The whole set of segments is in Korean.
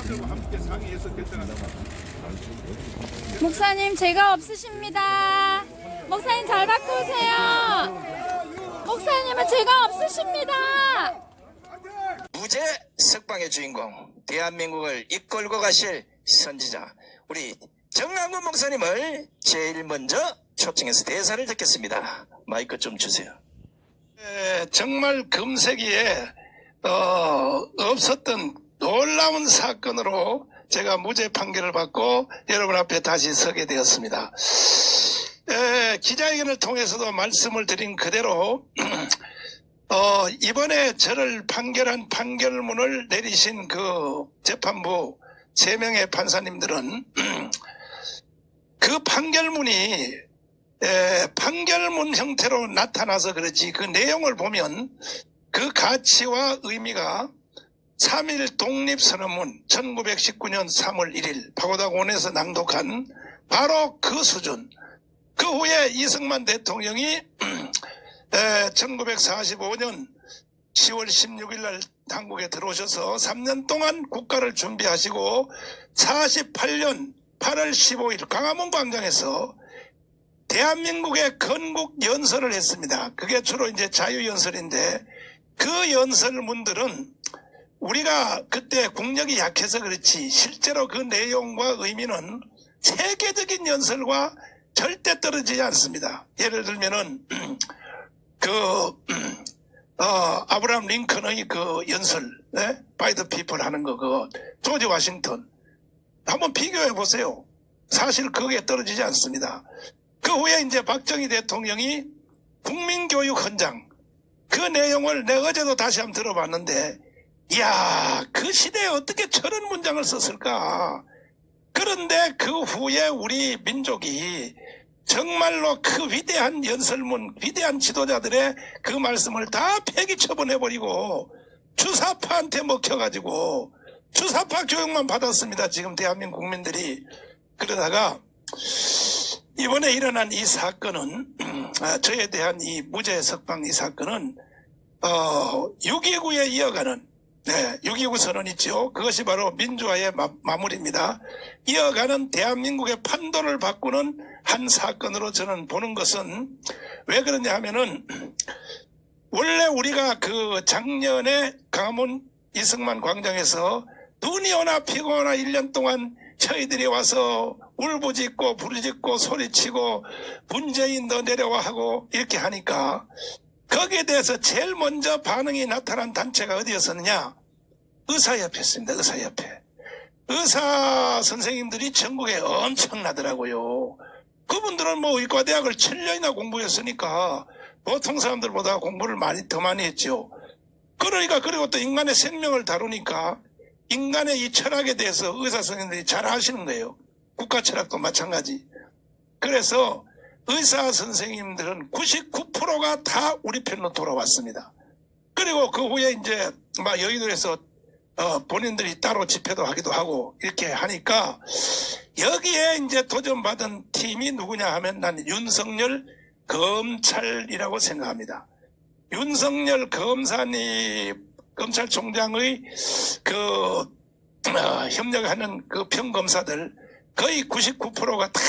국민들과 함께 상의해서 결정하는 목사님 죄가 없으십니다. 목사님 잘 바꾸세요. 목사님은 죄가 없으십니다. 무죄 석방의 주인공, 대한민국을 이끌고 가실 선지자 우리 정강훈 목사님을 제일 먼저 초청해서 대사를 듣겠습니다. 마이크 좀 주세요. 정말 금세기에 없었던 놀라운 사건으로 제가 무죄 판결을 받고 여러분 앞에 다시 서게 되었습니다. 기자회견을 통해서도 말씀을 드린 그대로 이번에 저를 판결한 판결문을 내리신 그 재판부 3명의 판사님들은 그 판결문이 판결문 형태로 나타나서 그렇지 그 내용을 보면 그 가치와 의미가 3.1 독립선언문 1919년 3월 1일 파고다공원에서 낭독한 바로 그 수준. 그 후에 이승만 대통령이 1945년 10월 16일 날 한국에 들어오셔서 3년 동안 국가를 준비하시고 48년 8월 15일 광화문 광장에서 대한민국의 건국 연설을 했습니다. 그게 주로 이제 자유연설인데 그 연설문들은 우리가 그때 국력이 약해서 그렇지 실제로 그 내용과 의미는 세계적인 연설과 절대 떨어지지 않습니다. 예를 들면은 아브라함 링컨의 그 연설, 네? By the people 하는 거, 그거 조지 워싱턴 한번 비교해 보세요. 사실 그게 떨어지지 않습니다. 그 후에 이제 박정희 대통령이 국민교육 헌장 그 내용을 내가 어제도 다시 한번 들어봤는데 이야 그 시대에 어떻게 저런 문장을 썼을까. 그런데 그 후에 우리 민족이 정말로 그 위대한 연설문 위대한 지도자들의 그 말씀을 다 폐기 처분해버리고 주사파한테 먹혀가지고 주사파 교육만 받았습니다. 지금 대한민국 국민들이. 그러다가 이번에 일어난 이 사건은 저에 대한 이 무죄 석방 이 사건은 6.29에 이어가는 6.29 선언 있죠. 그것이 바로 민주화의 마무리입니다. 이어가는 대한민국의 판도를 바꾸는 한 사건으로 저는 보는 것은 왜 그러냐 하면은 원래 우리가 그 작년에 광화문 이승만 광장에서 눈이 오나 비가 오나 1년 동안 저희들이 와서 울부짖고 부르짖고 소리치고 문재인 너 내려와 하고 이렇게 하니까 거기에 대해서 제일 먼저 반응이 나타난 단체가 어디였었느냐? 의사협회였습니다. 의사협회. 의사 선생님들이 전국에 엄청나더라고요. 그분들은 뭐 의과대학을 7년이나 공부했으니까 보통 사람들보다 공부를 더 많이 했죠. 그러니까 그리고 또 인간의 생명을 다루니까 인간의 이 철학에 대해서 의사 선생님들이 잘 아시는 거예요. 국가 철학도 마찬가지. 그래서 의사 선생님들은 99%가 다 우리 편으로 돌아왔습니다. 그리고 그 후에 이제 막 여의도에서 본인들이 따로 집회도 하기도 하고 이렇게 하니까 여기에 이제 도전받은 팀이 누구냐 하면 나는 윤석열 검찰이라고 생각합니다. 윤석열 검찰총장의 협력하는 그 평검사들 거의 99%가 다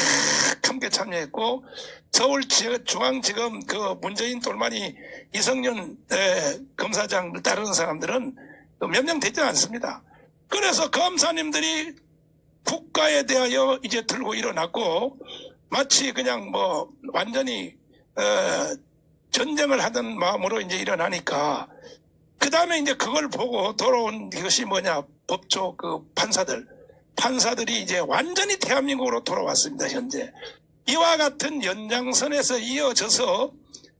함께 참여했고 서울중앙지검 그 문재인 똘마니 이성윤 검사장을 따르는 사람들은 몇 명 되지 않습니다. 그래서 검사님들이 국가에 대하여 이제 들고 일어났고 마치 그냥 뭐 완전히 전쟁을 하던 마음으로 이제 일어나니까 그 다음에 이제 그걸 보고 돌아온 것이 뭐냐 법조 그 판사들이 이제 완전히 대한민국으로 돌아왔습니다. 현재 이와 같은 연장선에서 이어져서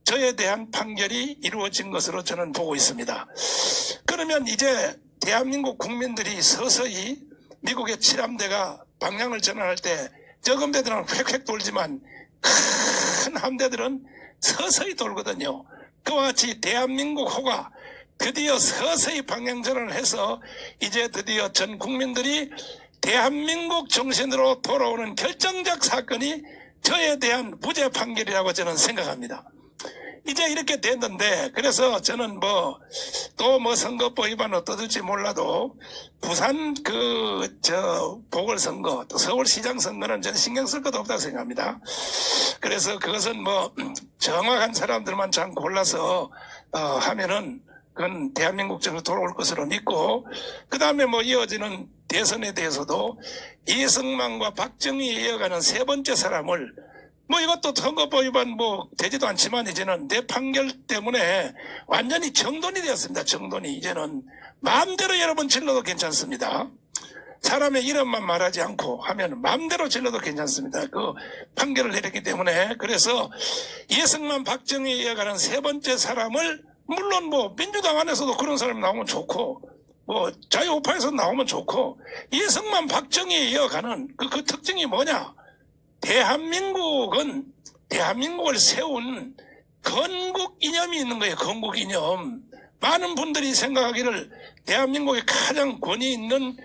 저에 대한 판결이 이루어진 것으로 저는 보고 있습니다. 그러면 이제 대한민국 국민들이 서서히 미국의 7함대가 방향을 전환할 때 적은 배들은 획획 돌지만 큰 함대들은 서서히 돌거든요. 그와 같이 대한민국 호가 드디어 서서히 방향 전환을 해서 이제 드디어 전 국민들이 대한민국 정신으로 돌아오는 결정적 사건이 저에 대한 무죄 판결이라고 저는 생각합니다. 이제 이렇게 됐는데, 그래서 저는 또 선거법 위반 어떠든지 몰라도 부산 보궐선거 또 서울시장 선거는 저는 신경 쓸 것도 없다고 생각합니다. 그래서 그것은 정확한 사람들만 참 골라서 하면은 그건 대한민국 정도 돌아올 것으로 믿고, 그 다음에 이어지는 대선에 대해서도 이승만과 박정희에 이어가는 세 번째 사람을 이것도 선거법 위반 되지도 않지만 이제는 내 판결 때문에 완전히 정돈이 되었습니다. 정돈이. 이제는 마음대로 여러분 질러도 괜찮습니다. 사람의 이름만 말하지 않고 하면 마음대로 질러도 괜찮습니다. 그 판결을 내렸기 때문에. 그래서 이승만 박정희에 이어가는 세 번째 사람을 물론 민주당 안에서도 그런 사람이 나오면 좋고 자유우파에서 나오면 좋고, 이승만 박정희에 이어가는 그 특징이 뭐냐? 대한민국은 대한민국을 세운 건국 이념이 있는 거예요. 건국 이념. 많은 분들이 생각하기를 대한민국의 가장 권위 있는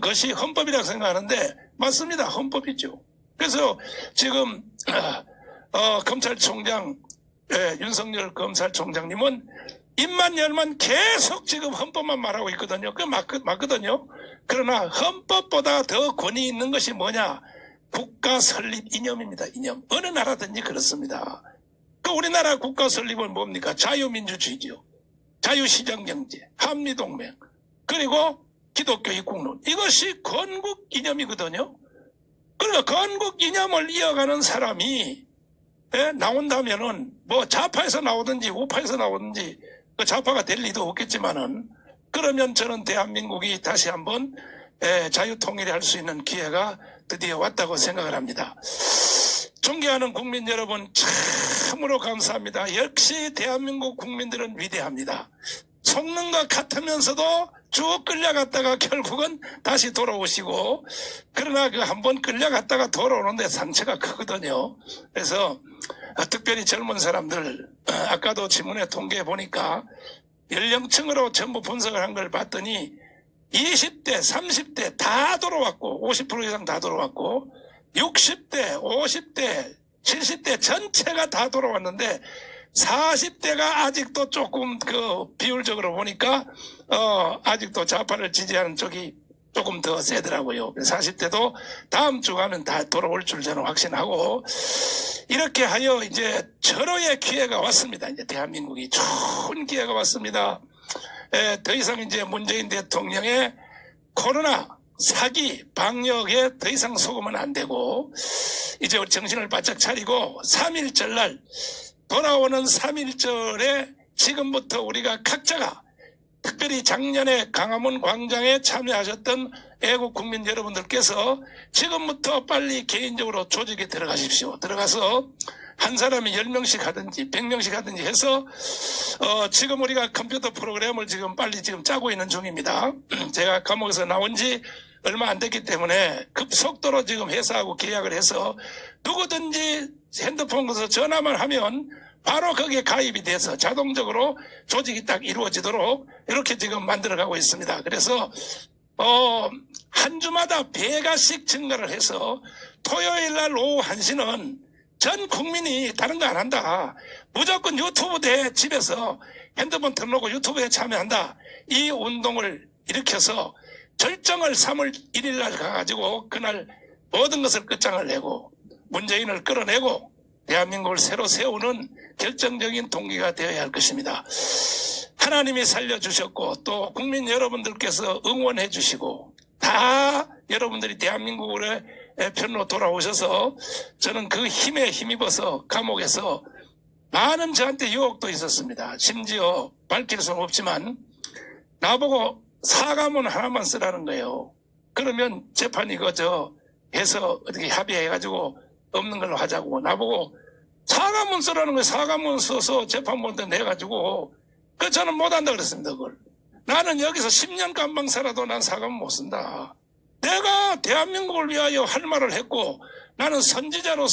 것이 헌법이라고 생각하는데 맞습니다. 헌법이죠. 그래서 지금 검찰총장 윤석열 검찰총장님은 입만 열만 계속 지금 헌법만 말하고 있거든요. 그게 맞거든요. 그러나 헌법보다 더 권위 있는 것이 뭐냐? 국가 설립 이념입니다. 이념. 어느 나라든지 그렇습니다. 우리나라 국가 설립은 뭡니까? 자유민주주의죠. 자유시장경제, 한미동맹, 그리고 기독교의 국론. 이것이 건국 이념이거든요. 그러니까 건국 이념을 이어가는 사람이 나온다면은 좌파에서 나오든지 우파에서 나오든지 좌파가 될 리도 없겠지만은, 그러면 저는 대한민국이 다시 한번 자유통일이 할 수 있는 기회가 드디어 왔다고 생각을 합니다. 존경하는 국민 여러분, 참으로 감사합니다. 역시 대한민국 국민들은 위대합니다. 속는 것 같으면서도 쭉 끌려갔다가 결국은 다시 돌아오시고, 그러나 한번 끌려갔다가 돌아오는데 상처가 크거든요. 그래서 특별히 젊은 사람들, 아까도 지문에 통계해 보니까 연령층으로 전부 분석을 한 걸 봤더니 20대, 30대 다 돌아왔고, 50% 이상 다 돌아왔고, 60대, 50대, 70대 전체가 다 돌아왔는데 40대가 아직도 조금 비율적으로 보니까 아직도 좌파를 지지하는 쪽이 조금 더 세더라고요. 40대도 다음 주가면 다 돌아올 줄 저는 확신하고, 이렇게 하여 이제 절호의 기회가 왔습니다. 이제 대한민국이 좋은 기회가 왔습니다. 더 이상 이제 문재인 대통령의 코로나 사기 방역에 더 이상 속으면 안 되고, 이제 우리 정신을 바짝 차리고 3.1절 날 돌아오는 3.1절에 지금부터 우리가 각자가, 특별히 작년에 강화문 광장에 참여하셨던 애국 국민 여러분들께서 지금부터 빨리 개인적으로 조직에 들어가십시오. 들어가서 한 사람이 10명씩 하든지 100명씩 하든지 해서 지금 우리가 컴퓨터 프로그램을 빨리 짜고 있는 중입니다. 제가 감옥에서 나온 지 얼마 안 됐기 때문에 급속도로 지금 회사하고 계약을 해서 누구든지 핸드폰에서 전화만 하면 바로 거기에 가입이 돼서 자동적으로 조직이 딱 이루어지도록 이렇게 지금 만들어가고 있습니다. 그래서 한 주마다 배가씩 증가를 해서 토요일 날 오후 1시는 전 국민이 다른 거 안 한다. 무조건 유튜브 대 집에서 핸드폰 틀어놓고 유튜브에 참여한다. 이 운동을 일으켜서 절정을 3월 1일 날 가가지고 그날 모든 것을 끝장을 내고 문재인을 끌어내고 대한민국을 새로 세우는 결정적인 동기가 되어야 할 것입니다. 하나님이 살려주셨고 또 국민 여러분들께서 응원해 주시고 다 여러분들이 대한민국의 편으로 돌아오셔서 저는 그 힘에 힘입어서 감옥에서 많은 저한테 유혹도 있었습니다. 심지어 밝힐 수는 없지만 나보고 사과문 하나만 쓰라는 거예요. 그러면 재판이 해서 어떻게 합의해가지고 없는 걸로 하자고 나보고 사과문 쓰라는 거예요. 사과문 써서 재판부한테 내가지고 저는 못한다 그랬습니다. 그걸. 나는 여기서 10년 감방 살아도 난 사과문 못 쓴다. 내가 대한민국을 위하여 할 말을 했고 나는 선지자의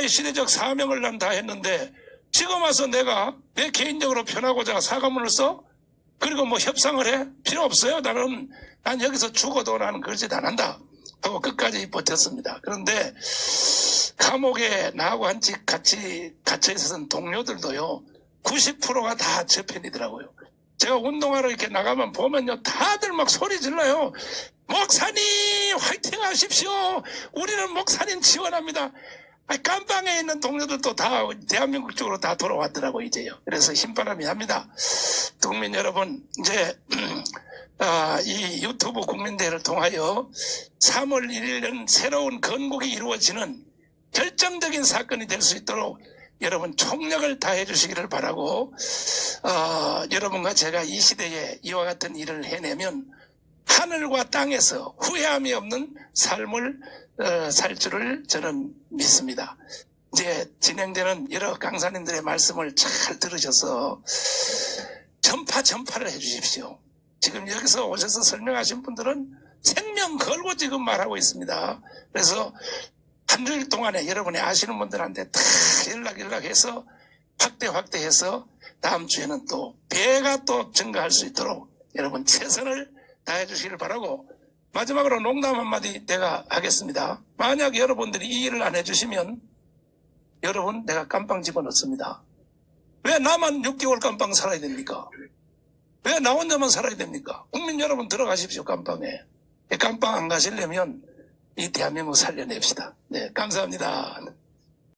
시대적 사명을 난 다 했는데 지금 와서 내가 내 개인적으로 편하고자 사과문을 써? 그리고 협상을 해? 필요 없어요. 난 여기서 죽어도 나는 그런 짓 안 한다 하고 끝까지 버텼습니다. 그런데 감옥에 나하고 한직 같이 갇혀 있었던 동료들도요, 90%가 다 저 편이더라고요. 제가 운동하러 이렇게 나가면 보면요, 다들 막 소리 질러요. 목사님 화이팅 하십시오. 우리는 목사님 지원합니다. 깜방에 있는 동료들도 다 대한민국 쪽으로 다 돌아왔더라고 이제요. 그래서 힘바람이 합니다. 국민 여러분, 이제 이 유튜브 국민대회를 통하여 3월 1일은 새로운 건국이 이루어지는 결정적인 사건이 될 수 있도록 여러분 총력을 다해 주시기를 바라고, 여러분과 제가 이 시대에 이와 같은 일을 해내면 하늘과 땅에서 후회함이 없는 삶을 살 줄을 저는 믿습니다. 이제 진행되는 여러 강사님들의 말씀을 잘 들으셔서 전파를 해 주십시오. 지금 여기서 오셔서 설명하신 분들은 생명 걸고 지금 말하고 있습니다. 그래서 한 주일 동안에 여러분이 아시는 분들한테 다 연락해서 확대해서 다음 주에는 또 배가 또 증가할 수 있도록 여러분 최선을 다해 주시길 바라고, 마지막으로 농담 한마디 내가 하겠습니다. 만약 여러분들이 이 일을 안 해주시면 여러분 내가 깜빵 집어넣습니다. 왜 나만 6개월 깜빵 살아야 됩니까? 왜 나 혼자만 살아야 됩니까? 국민 여러분 들어가십시오. 깜빵에. 깜빵 안 가시려면 이 대한민국 살려냅시다. 네, 감사합니다.